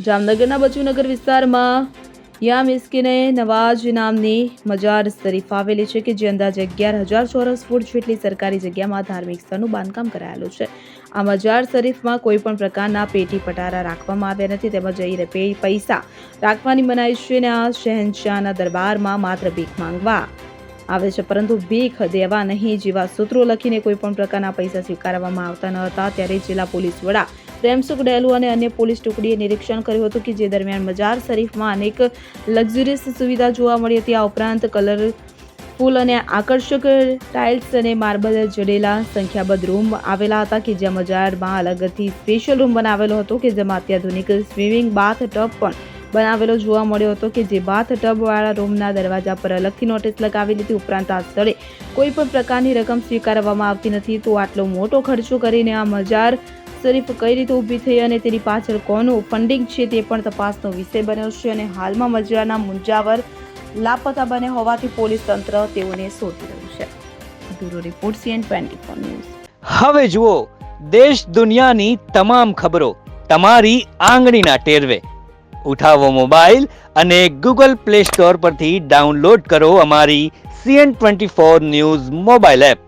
જામનગરના બચુનગર વિસ્તારમાં યા મિસ્કીને નવાજ નામની મજાર શરીફ આવેલી છે કે જે અંદાજે 11,000 ચોરસ ફૂટ જેટલી સરકારી જગ્યામાં ધાર્મિક સ્થળનું બાંધકામ કરાયેલું છે. આ મજાર શરીફમાં કોઈ પણ પ્રકારના પેટી પટારા રાખવામાં આવ્યા નથી તેમજ પૈસા રાખવાની મનાઈ છે અને આ શહેનશાહના દરબારમાં માત્ર ભીખ માંગવા આવે છે પરંતુ ભીખ દેવા નહીં જેવા સૂત્રો લખીને કોઈ પણ પ્રકારના પૈસા સ્વીકારવામાં આવતા ન હતા. ત્યારે જિલ્લા પોલીસ વડા પ્રેમસુખ ડેલુ અને અન્ય પોલીસ ટુકડીએ નિરીક્ષણ કર્યું હતું કે જે દરમિયાન મજાર શરીફમાં અનેક લક્ઝરિયસ સુવિધા જોવા મળી હતી. આ ઉપરાંત કલરફુલ અને આકર્ષક ટાઇલ્સ અને માર્બલ જડેલા સંખ્યાબંધ રૂમ આવેલા હતા કે જ્યાં મજારમાં અલગથી સ્પેશિયલ રૂમ બનાવેલો હતો કે જેમાં અત્યાધુનિક સ્વિમિંગ બાથ ટબ પણ બનાવેલો જોવા મળ્યો હતો કે જે બાથ ટબ વાળા રૂમના દરવાજા પર અલગથી નોટિસ લગાવેલી હતી. ઉપરાંત આ સ્થળે કોઈ પણ પ્રકારની રકમ સ્વીકારવામાં આવતી નથી. તો આટલો મોટો ખર્ચો કરીને આ મજાર શરીફ કઈ રીતે ઊભી થઈ અને તેની પાછળ કોનું ફંડિંગ છે તે પણ તપાસનો વિષય બન્યો છે અને હાલમાં મજારના મુંજાવર લાપતા બન્યા હોવાથી પોલીસ તંત્ર તેઓને શોધી રહ્યું છે. Bureau report CN24 news. હવે જુઓ દેશ દુનિયાની તમામ ખબરો તમારી આંગળીના ટેરવે. ઉઠાવો મોબાઈલ અને Google Play Store પરથી ડાઉનલોડ કરો અમારી CN24 ન્યૂઝ મોબાઈલ એપ.